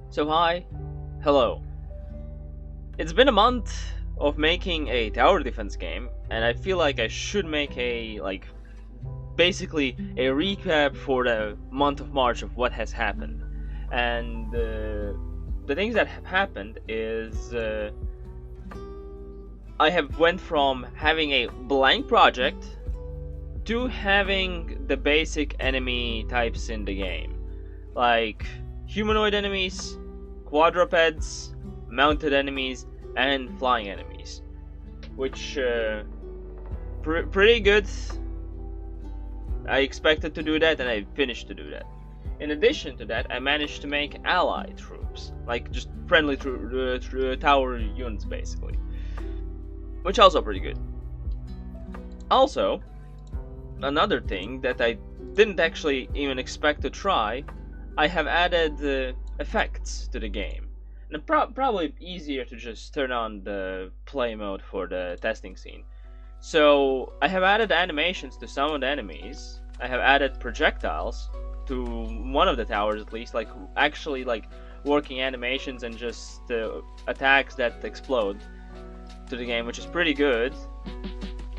So hi, hello. It's been a month of making a tower defense game, and I feel like I should make basically a recap for the month of March of what has happened. And the things that have happened is I have went from having a blank project to having the basic enemy types in the game, like humanoid enemies, quadrupeds, mounted enemies, and flying enemies, which pretty good. I expected to do that, and I finished to do that. In addition to that, I managed to make ally troops, like just friendly tower units, basically, which also pretty good. Also, another thing that I didn't actually even expect to try, I have added effects to the game. And probably easier to just turn on the play mode for the testing scene. So I have added animations to some of the enemies. I have added projectiles to one of the towers at least, like actually like working animations and just attacks that explode to the game, which is pretty good.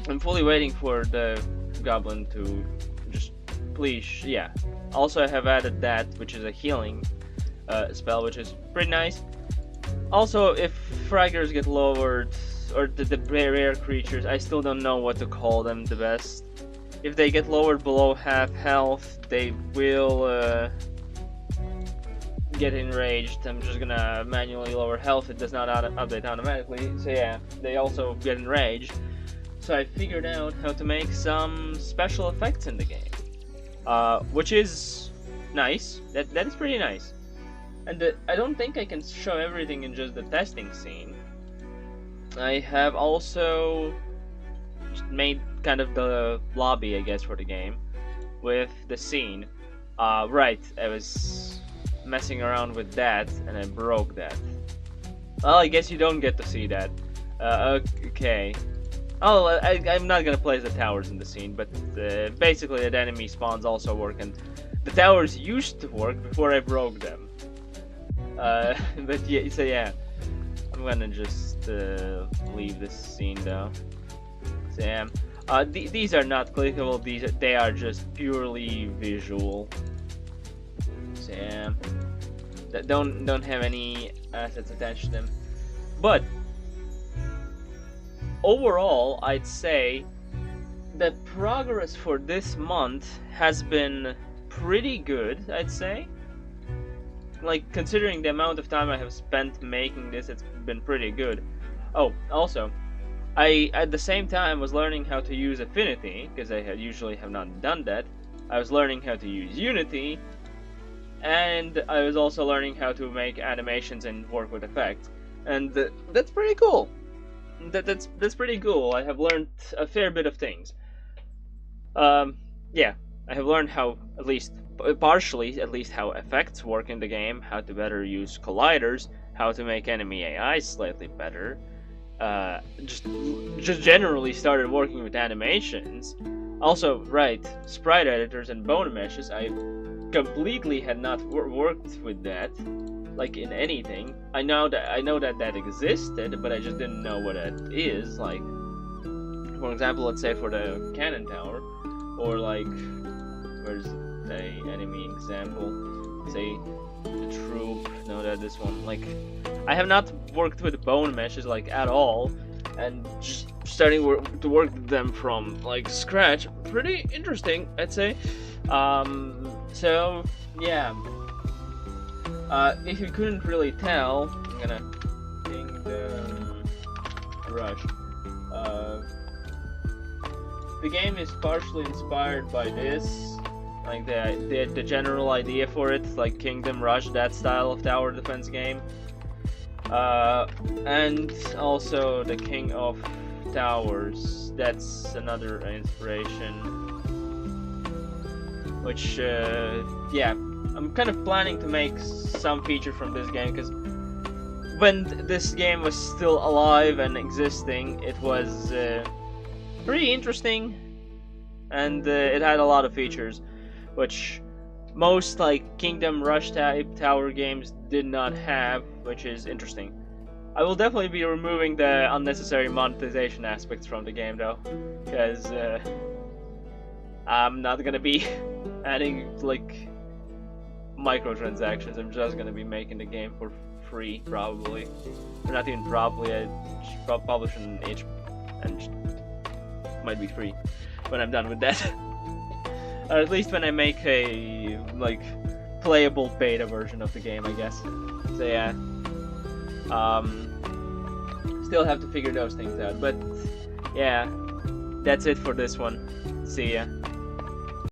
I'm fully waiting for the goblin to just please, yeah. Also I have added that, which is a healing spell, which is pretty nice. Also, if fraggers get lowered, or the rare creatures, I still don't know what to call them the best. If they get lowered below half health, they will get enraged. I'm just gonna manually lower health, it does not update automatically, so yeah, they also get enraged. So I figured out how to make some special effects in the game, which is nice. That is pretty nice. And I don't think I can show everything in just the testing scene. I have also made kind of the lobby, I guess, for the game with the scene. Right, I was messing around with that and I broke that. Well, I guess you don't get to see that. Okay. Oh, I'm not gonna place the towers in the scene, but basically the enemy spawns also work, and the towers used to work before I broke them. But yeah, so yeah, I'm gonna just leave this scene though. So yeah, these are not clickable. They are just purely visual. So yeah, that don't have any assets attached to them. But overall, I'd say the progress for this month has been pretty good. I'd say. Like, considering the amount of time I have spent making this, it's been pretty good. Oh, also, I at the same time was learning how to use Affinity, because I usually have not done that. I was learning how to use Unity, and I was also learning how to make animations and work with effects. And that's pretty cool. That's pretty cool. I have learned a fair bit of things. Yeah, I have learned how, at least partially at least, how effects work in the game, how to better use colliders, how to make enemy AI slightly better. Just generally started working with animations. Also, right, sprite editors and bone meshes. I completely had not worked with that, like in anything. I know that existed, but I just didn't know what that is. Like, for example, let's say for the cannon tower, or like, where's the enemy example? Say the troop. No, that this one. Like, I have not worked with bone meshes like at all, and just starting to work them from like scratch. Pretty interesting, I'd say. So yeah. If you couldn't really tell, I'm gonna ping the rush. The game is partially inspired by this. Like the general idea for it, like Kingdom Rush, that style of tower defense game, and also the King of Towers. That's another inspiration. Which, yeah, I'm kind of planning to make some feature from this game, because when this game was still alive and existing, it was pretty interesting, and it had a lot of features, which most like Kingdom Rush type tower games did not have, which is interesting. I will definitely be removing the unnecessary monetization aspects from the game though, because I'm not gonna be adding like microtransactions. I'm just gonna be making the game for free probably, or not even probably. I publish an H and might be free when I'm done with that. Or at least when I make a like playable beta version of the game, I guess. So yeah, still have to figure those things out. But yeah, that's it for this one. See ya.